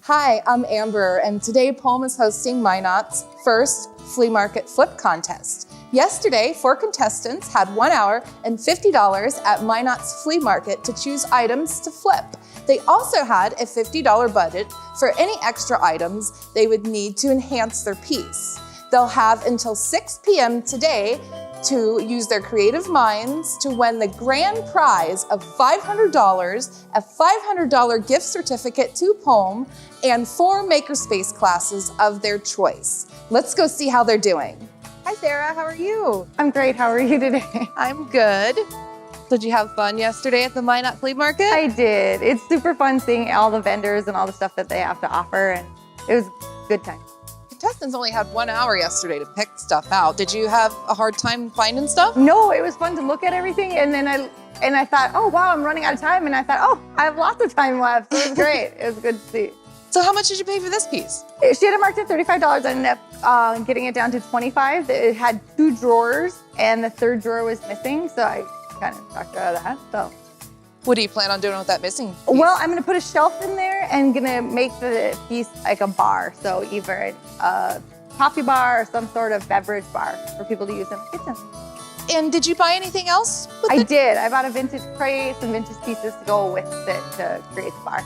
Hi, I'm Amber, and today Palm is hosting Minot's first flea market flip contest. Yesterday, 4 contestants had 1 hour and $50 at Minot's flea market to choose items to flip. They also had a $50 budget for any extra items they would need to enhance their piece. They'll have until 6 p.m. today to use their creative minds to win the grand prize of $500, a $500 gift certificate to Palm, and 4 makerspace classes of their choice. Let's go see how they're doing. Hi Sarah, how are you? I'm great, how are you today? I'm good. Did you have fun yesterday at the Minot Flea Market? I did. It's super fun seeing all the vendors and all the stuff that they have to offer, and it was a good time. Contestants only had 1 hour yesterday to pick stuff out. Did you have a hard time finding stuff? No, it was fun to look at everything, and then I thought, oh wow, I'm running out of time, and I thought, oh, I have lots of time left. So it was great. It was good to see. So how much did you pay for this piece? She had it marked at $35. I ended up getting it down to $25. It had 2 drawers, and the 3rd drawer was missing, so I kind of talked her out of that. So. What do you plan on doing with that missing piece? Well, I'm gonna put a shelf in there and gonna make the piece like a bar. So either a coffee bar or some sort of beverage bar for people to use in the kitchen. And did you buy anything else with I it? did. I bought a vintage crate, some vintage pieces to go with it to create the bar.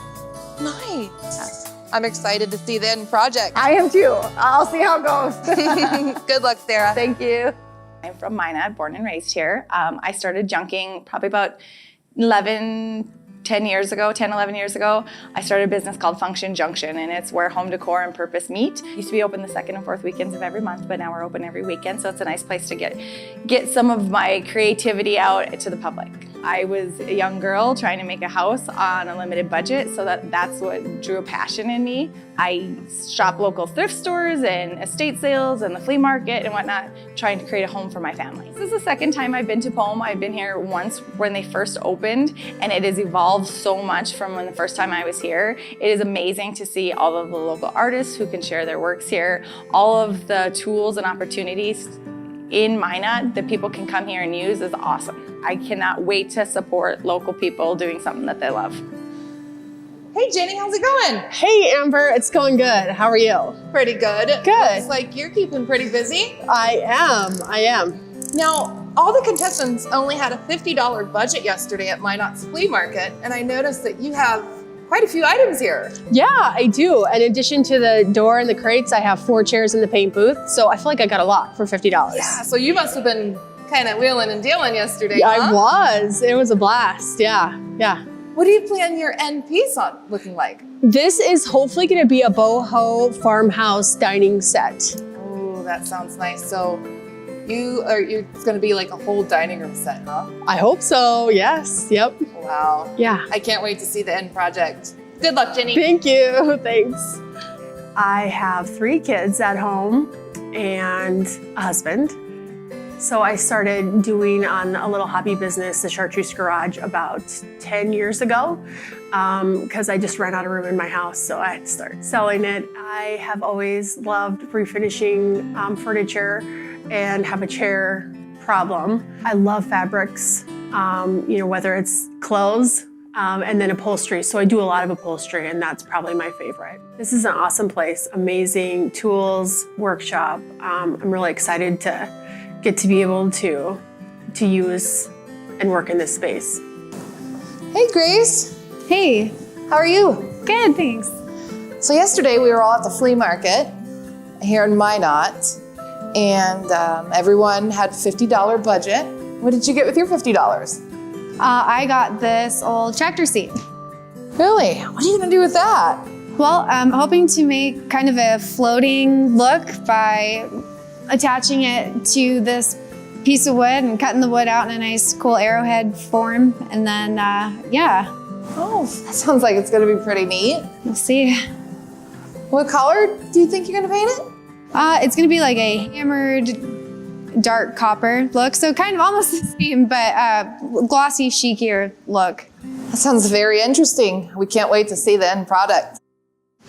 Nice. I'm excited to see the end project. I am too. I'll see how it goes. Good luck, Sarah. Thank you. I'm from Minot, born and raised here. I started junking probably about 10, 11 years ago. I started a business called Function Junction, and it's where home decor and purpose meet. It used to be open the 2nd and 4th weekends of every month, but now we're open every weekend, so it's a nice place to get some of my creativity out to the public. I was a young girl trying to make a house on a limited budget, so that's what drew a passion in me. I shop local thrift stores and estate sales and the flea market and whatnot, trying to create a home for my family. This is the 2nd time I've been to Palm. I've been here once when they first opened, and it has evolved so much from when the first time I was here. It is amazing to see all of the local artists who can share their works here, all of the tools and opportunities in Minot that people can come here and use is awesome. I cannot wait to support local people doing something that they love. Hey Jenny, how's it going? Hey Amber, it's going good. How are you? Pretty good. Good. Looks like you're keeping pretty busy. I am. Now, all the contestants only had a $50 budget yesterday at Minot's Flea Market, and I noticed that you have quite a few items here. Yeah, I do. In addition to the door and the crates, I have 4 chairs in the paint booth, so I feel like I got a lot for $50. Yeah, so you must have been kind of wheeling and dealing yesterday, Yeah, huh? I was. It was a blast. Yeah. What do you plan your end piece on looking like? This is hopefully going to be a boho farmhouse dining set. Oh, that sounds nice. So it's going to be like a whole dining room set, huh? I hope so. Yes. Yep. Wow. Yeah. I can't wait to see the end project. Good luck, Jenny. Thank you. Thanks. I have 3 kids at home and a husband. So I started doing on a little hobby business, the Chartreuse Garage, about 10 years ago because I just ran out of room in my house, so I had to start selling it. I have always loved refinishing furniture and have a chair problem. I love fabrics, whether it's clothes and then upholstery. So I do a lot of upholstery, and that's probably my favorite. This is an awesome place, amazing tools, workshop. I'm really excited to get to be able to use and work in this space. Hey, Grace. Hey. How are you? Good, thanks. So yesterday we were all at the flea market here in Minot, and everyone had a $50 budget. What did you get with your $50? I got this old tractor seat. Really? What are you gonna do with that? Well, I'm hoping to make kind of a floating look by attaching it to this piece of wood and cutting the wood out in a nice cool arrowhead form. And then, yeah. Oh, that sounds like it's gonna be pretty neat. We'll see. What color do you think you're gonna paint it? It's gonna be like a hammered dark copper look. So kind of almost the same, but glossy, chicier look. That sounds very interesting. We can't wait to see the end product.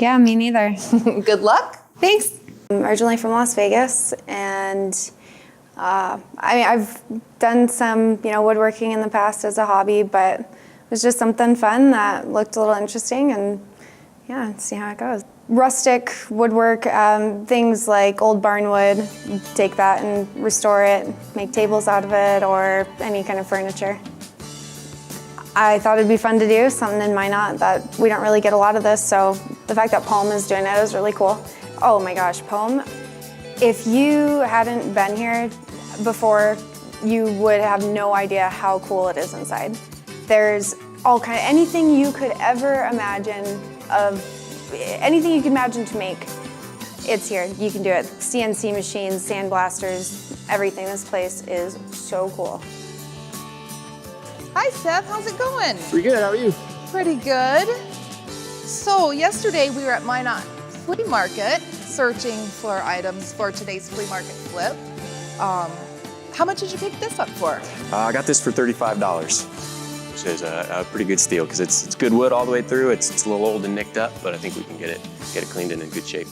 Yeah, me neither. Good luck. Thanks. I'm originally from Las Vegas, and I've done some, woodworking in the past as a hobby, but it was just something fun that looked a little interesting and yeah, and see how it goes. Rustic woodwork, things like old barnwood, take that and restore it, make tables out of it, or any kind of furniture. I thought it'd be fun to do, something in Minot that we don't really get a lot of this, so the fact that Poem is doing it is really cool. Oh my gosh, Poem, if you hadn't been here before, you would have no idea how cool it is inside. There's all kind of, anything you could ever imagine anything you can imagine to make, it's here. You can do it. CNC machines, sandblasters, everything. This place is so cool. Hi, Seth. How's it going? Pretty good. How are you? Pretty good. So yesterday we were at Minot Flea Market searching for items for today's flea market flip. How much did you pick this up for? I got this for $35, which is a pretty good steal because it's good wood all the way through. It's a little old and nicked up, but I think we can get it cleaned and in good shape.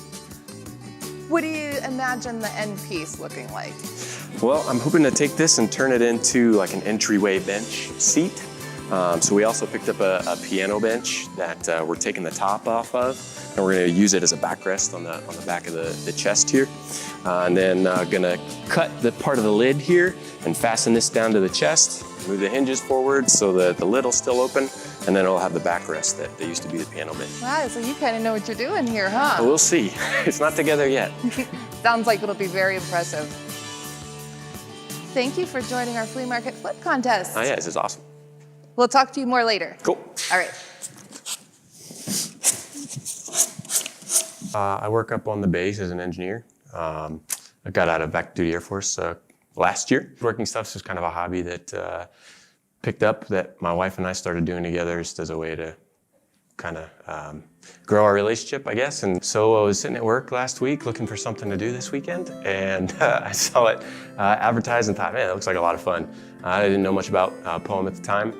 What do you imagine the end piece looking like? Well, I'm hoping to take this and turn it into like an entryway bench seat. So we also picked up a piano bench that we're taking the top off of, and we're going to use it as a backrest on the back of the chest here. And then going to cut the part of the lid here and fasten this down to the chest, move the hinges forward so that the lid will still open, and then it'll have the backrest that used to be the piano bench. Wow, so you kind of know what you're doing here, huh? We'll see. It's not together yet. Sounds like it'll be very impressive. Thank you for joining our flea market flip contest. Oh yeah, this is awesome. We'll talk to you more later. Cool. All right. I work up on the base as an engineer. I got out of active duty Air Force last year. Working stuff's just kind of a hobby that picked up that my wife and I started doing together just as a way to kind of grow our relationship, I guess. And so I was sitting at work last week looking for something to do this weekend, and I saw it advertised and thought, man, it looks like a lot of fun. I didn't know much about Poem at the time,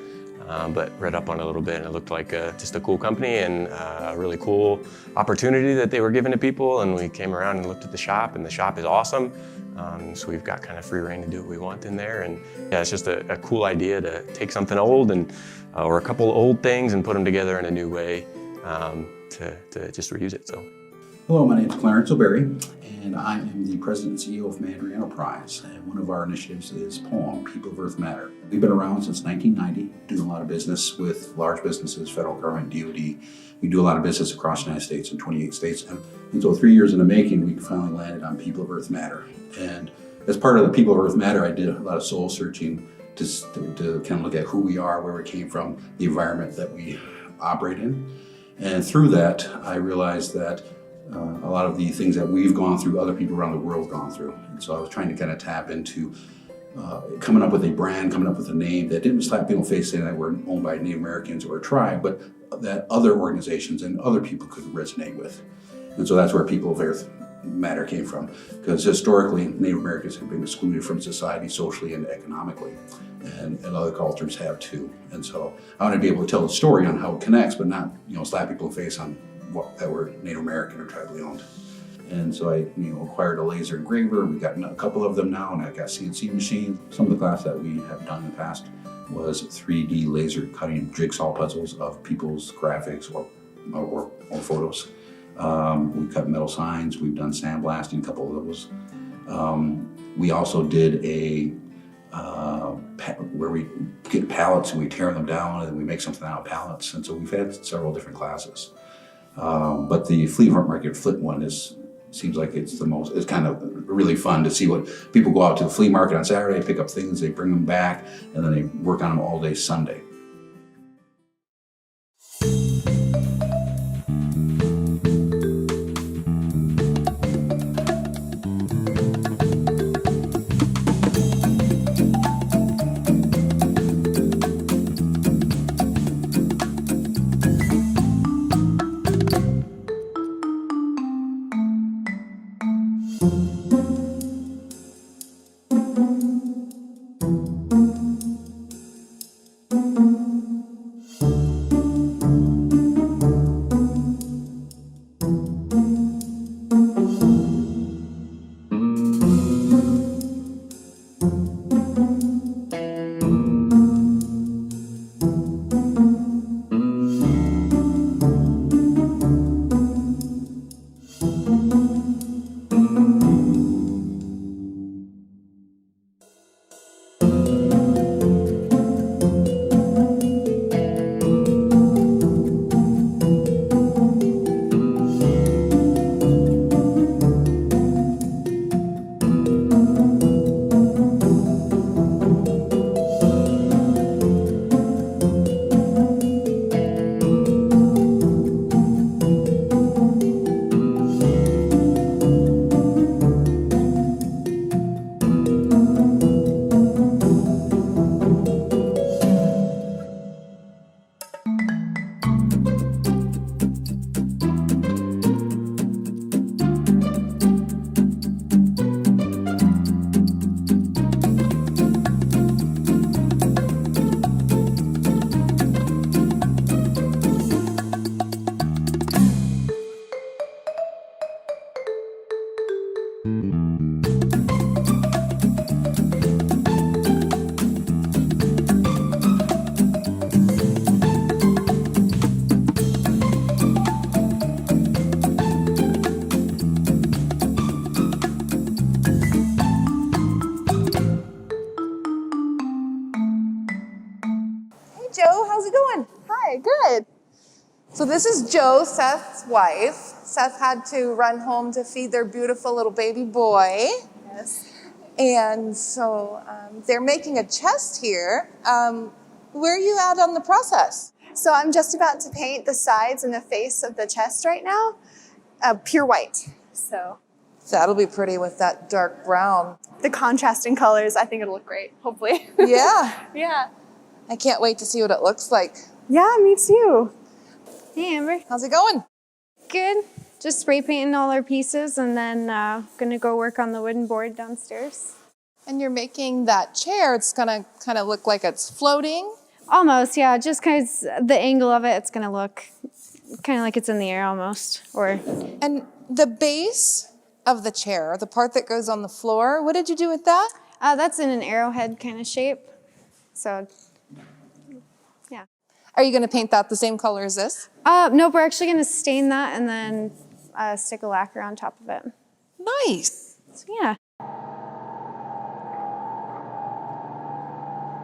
but read up on it a little bit, and it looked like just a cool company and a really cool opportunity that they were giving to people. And we came around and looked at the shop, and the shop is awesome. So we've got kind of free reign to do what we want in there. And yeah, it's just a cool idea to take something old and or a couple of old things and put them together in a new way to just reuse it. So. Hello, my name is Clarence O'Berry, and I am the President and CEO of Mandarin Enterprise. And one of our initiatives is POEM, People of Earth Matter. We've been around since 1990, doing a lot of business with large businesses, federal government, DoD. We do a lot of business across the United States in 28 states. And so 3 years in the making, we finally landed on People of Earth Matter. And as part of the People of Earth Matter, I did a lot of soul searching to kind of look at who we are, where we came from, the environment that we operate in. And through that, I realized that a lot of the things that we've gone through, other people around the world have gone through. And so I was trying to kind of tap into coming up with a brand, coming up with a name that didn't slap people in the face saying that we're owned by Native Americans or a tribe, but that other organizations and other people could resonate with. And so that's where People of Earth Matter came from. Because historically, Native Americans have been excluded from society socially and economically. And other cultures have too. And so I want to be able to tell the story on how it connects, but not, slap people in the face on that were Native American or tribally owned. And so I acquired a laser engraver. We got a couple of them now, and I got CNC machines. Some of the class that we have done in the past was 3D laser cutting jigsaw puzzles of people's graphics or photos. We cut metal signs. We've done sandblasting, a couple of those. We also did where we get pallets and we tear them down and then we make something out of pallets. And so we've had several different classes. But the flea market flip one seems like it's kind of really fun to see what people go out to the flea market on Saturday, pick up things, they bring them back, and then they work on them all day Sunday. Joe, how's it going? Hi, good. So this is Joe, Seth's wife. Seth had to run home to feed their beautiful little baby boy. Yes. And so they're making a chest here. Where are you at on the process? So I'm just about to paint the sides and the face of the chest right now, pure white. So That'll be pretty with that dark brown. the contrasting colors, I think it'll look great, hopefully. Yeah, Yeah. I can't wait to see what it looks like. Yeah, me too. Hey, Amber. How's it going? Good. Just spray painting all our pieces and then gonna go work on the wooden board downstairs. And you're making that chair, it's gonna kind of look like it's floating. Almost, yeah. Just because the angle of it, it's gonna look kind of like it's in the air almost. Or And the base of the chair, the part that goes on the floor, what did you do with that? that's in an arrowhead kind of shape. So, yeah. Are you gonna paint that the same color as this? Nope, we're actually gonna stain that and then stick a lacquer on top of it. Nice. So, yeah.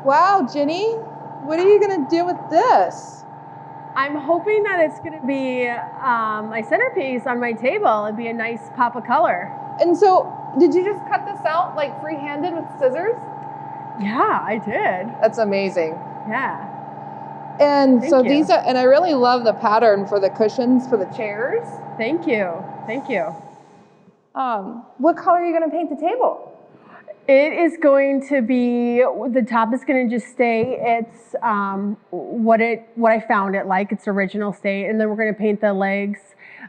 Wow, Jenny, what are you gonna do with this? I'm hoping that it's going to be my centerpiece on my table. It'd be a nice pop of color. And so, did you just cut this out like free-handed with scissors? Yeah, I did. That's amazing. Yeah. And Thank so you. these are, and I really love the pattern for the cushions for the chairs. Thank you. Thank you. What color are you gonna paint the table? It is going to be, the top is going to just stay its what I found it like, its original state, and then we're going to paint the legs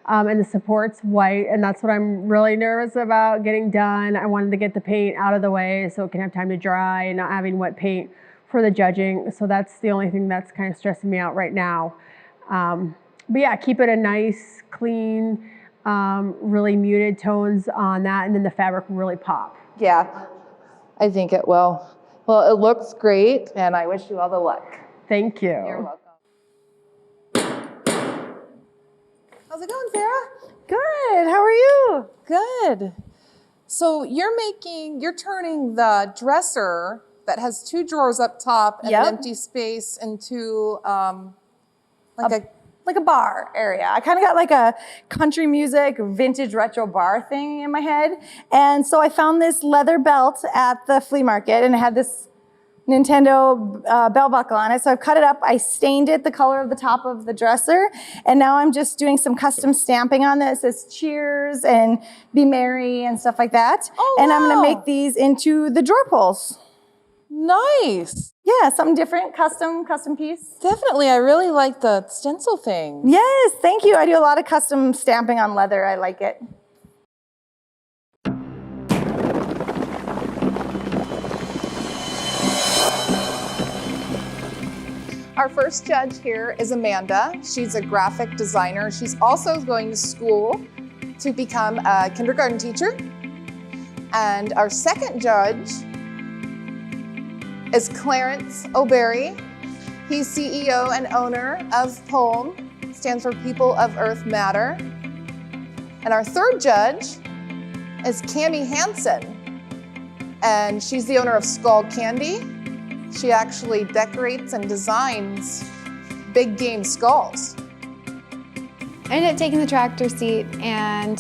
and the supports white, and that's what I'm really nervous about getting done. I wanted to get the paint out of the way so it can have time to dry and not having wet paint for the judging. So that's the only thing that's kind of stressing me out right now. But yeah, keep it a nice, clean, really muted tones on that, and then the fabric will really pop. Yeah, I think it will. Well, it looks great, and I wish you all the luck. Thank you. You're welcome. How's it going, Sarah? Good. How are you? Good. So you're turning the dresser that has 2 drawers up top and Yep. an empty space into Like a bar area. I kind of got like a country music, vintage retro bar thing in my head. And so I found this leather belt at the flea market and it had this Nintendo belt buckle on it. So I've cut it up. I stained it the color of the top of the dresser. And now I'm just doing some custom stamping on this. It says cheers and be merry and stuff like that. Oh, and I'm going wow. to make these into the drawer pulls. Nice. Yeah, something different, custom piece. Definitely. I really like the stencil thing. Yes, thank you. I do a lot of custom stamping on leather. I like it. Our first judge here is Amanda. She's a graphic designer. She's also going to school to become a kindergarten teacher. And our second judge is Clarence O'Berry. He's CEO and owner of POEM, stands for People of Earth Matter. And our third judge is Cami Hansen, and she's the owner of Skull Candy. She actually decorates and designs big game skulls. I ended up taking the tractor seat and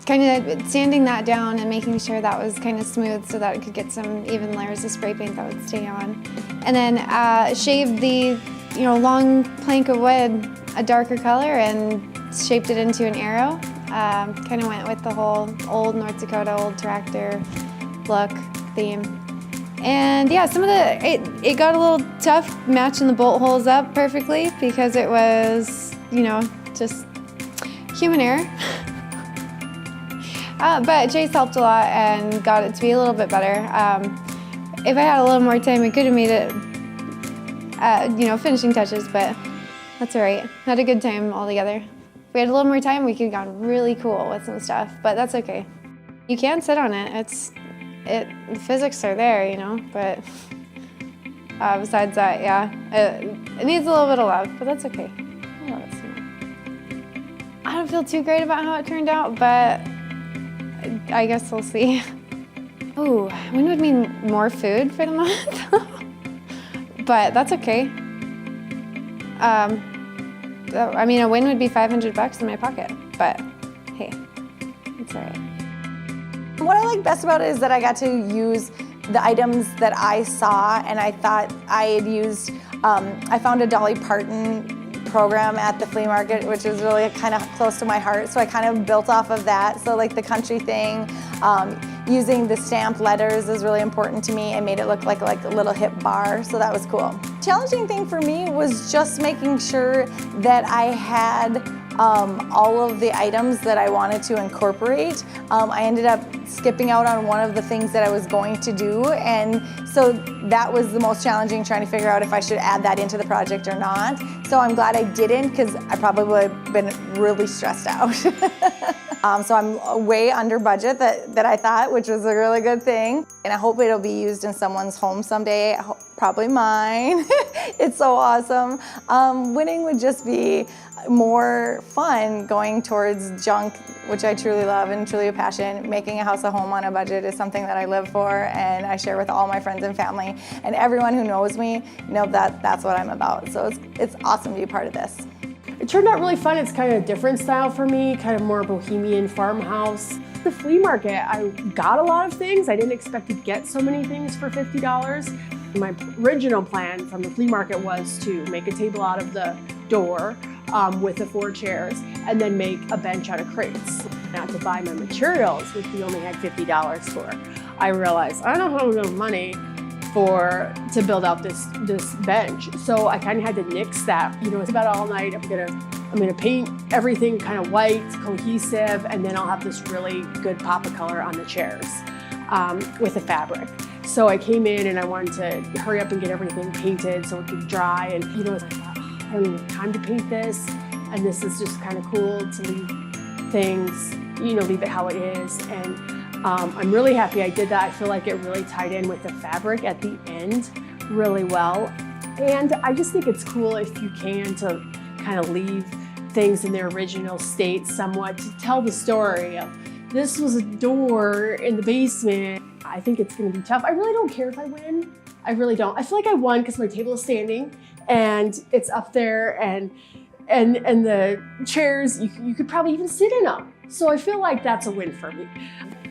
kind of sanding that down and making sure that was kind of smooth so that it could get some even layers of spray paint that would stay on. And then shaved the long plank of wood a darker color and shaped it into an arrow. Kind of went with the whole old North Dakota, old tractor look theme. And yeah, it got a little tough matching the bolt holes up perfectly because it was, just human error. But Chase helped a lot and got it to be a little bit better. If I had a little more time, I could have made it, finishing touches, but that's all right. Had a good time all together. If we had a little more time, we could have gone really cool with some stuff, but that's okay. You can sit on it. The physics are there, but besides that, yeah, it needs a little bit of love, but that's okay. I don't feel too great about how it turned out, but I guess we'll see. Ooh, when would mean more food for the month? but that's okay. I mean, a win would be $500 in my pocket, but hey, it's all right. What I like best about it is that I got to use the items that I saw and I thought I had used. I found a Dolly Parton program at the flea market, which is really kind of close to my heart, so I kind of built off of that. So like the country thing, using the stamped letters is really important to me and made it look like a little hip bar, so that was cool. Challenging thing for me was just making sure that I had all of the items that I wanted to incorporate. I ended up skipping out on one of the things that I was going to do, and so that was the most challenging, trying to figure out if I should add that into the project or not. So I'm glad I didn't, because I probably would have been really stressed out. So I'm way under budget that I thought, which was a really good thing. And I hope it'll be used in someone's home someday, probably mine. It's so awesome. Winning would just be more fun, going towards junk, which I truly love and truly a passion. Making a house a home on a budget is something that I live for, and I share with all my friends and family. And everyone who knows me know that that's what I'm about. So it's awesome to be a part of this. It turned out really fun. It's kind of a different style for me, kind of more bohemian farmhouse. The flea market, I got a lot of things. I didn't expect to get so many things for $50. My original plan from the flea market was to make a table out of the door with the 4 chairs and then make a bench out of crates. Not to buy my materials, which we only had $50 for. I realized I don't have enough money to build out this bench. So I kind of had to nix that. You know, it's about all night. I'm gonna paint everything kind of white, cohesive, and then I'll have this really good pop of color on the chairs with the fabric. So I came in and I wanted to hurry up and get everything painted so it could dry. And you know, I thought, I don't even have time to paint this, and this is just kind of cool to leave things, you know, leave it how it is. And I'm really happy I did that. I feel like it really tied in with the fabric at the end really well. And I just think it's cool if you can to kind of leave things in their original state somewhat, to tell the story of this was a door in the basement. I think it's gonna be tough. I really don't care if I win. I really don't. I feel like I won because my table is standing and it's up there, and the chairs, you could probably even sit in them. So I feel like that's a win for me.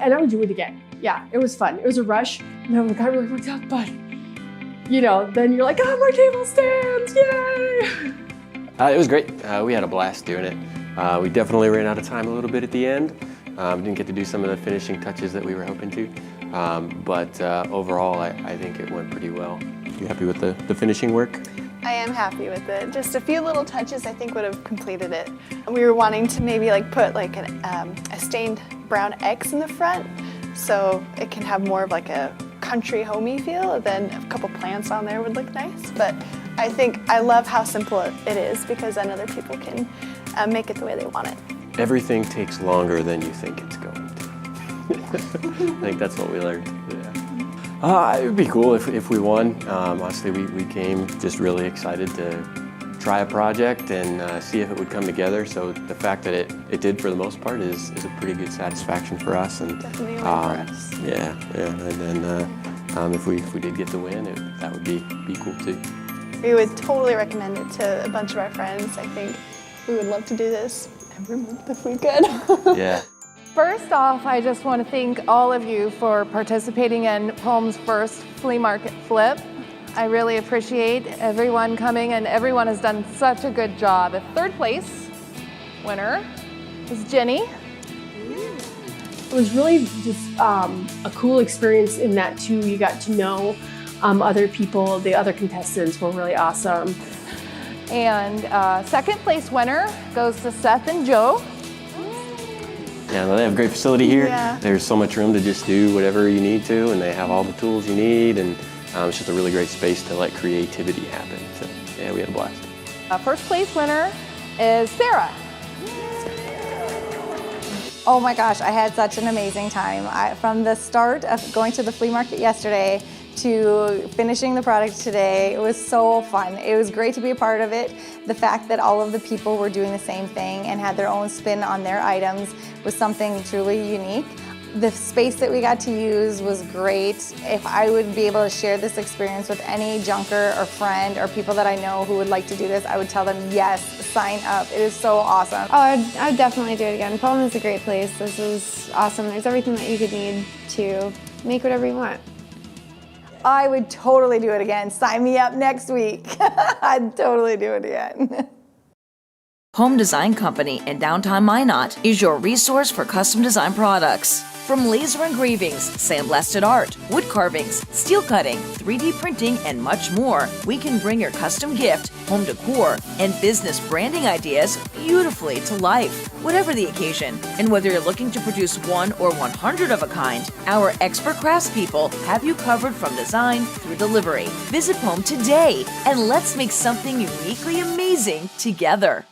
And I would do it again. Yeah, it was fun. It was a rush, and I got really worked up, but you know, then you're like, oh, my table stands, yay! It was great. We had a blast doing it. We definitely ran out of time a little bit at the end. Didn't get to do some of the finishing touches that we were hoping to. But overall, I think it went pretty well. You happy with the finishing work? I am happy with it. Just a few little touches I think would have completed it. We were wanting to maybe like put like a stained brown X in the front, so it can have more of like a country homey feel. Then a couple plants on there would look nice. But I think I love how simple it is, because then other people can make it the way they want it. Everything takes longer than you think it's going to. I think that's what we learned. Yeah. It would be cool if we won. Honestly, we came just really excited to try a project and see if it would come together. So the fact that it did for the most part is a pretty good satisfaction for us. And definitely for us. Yeah. And then if we did get the win, that would be cool too. We would totally recommend it to a bunch of our friends. I think we would love to do this every month if we could. Yeah. First off, I just want to thank all of you for participating in Pome's first flea market flip. I really appreciate everyone coming, and everyone has done such a good job. The third place winner is Jenny. It was really just a cool experience in that too. You got to know other people. The other contestants were really awesome. And second place winner goes to Seth and Joe. Yeah, they have a great facility here. Yeah. There's so much room to just do whatever you need to, and they have all the tools you need, and it's just a really great space to let creativity happen. So yeah, we had a blast. First place winner is Sarah. Oh my gosh, I had such an amazing time. From the start of going to the flea market yesterday to finishing the product today, it was so fun. It was great to be a part of it. The fact that all of the people were doing the same thing and had their own spin on their items was something truly unique. The space that we got to use was great. If I would be able to share this experience with any junker or friend or people that I know who would like to do this, I would tell them, yes, sign up. It is so awesome. Oh, I'd definitely do it again. Pullman is a great place. This is awesome. There's everything that you could need to make whatever you want. I would totally do it again. Sign me up next week. I'd totally do it again. Home Design Company in downtown Minot is your resource for custom design products. From laser engravings, sandblasted art, wood carvings, steel cutting, 3D printing, and much more, we can bring your custom gift, home decor, and business branding ideas beautifully to life, whatever the occasion. And whether you're looking to produce 1 or 100 of a kind, our expert craftspeople have you covered from design through delivery. Visit Home today and let's make something uniquely amazing together.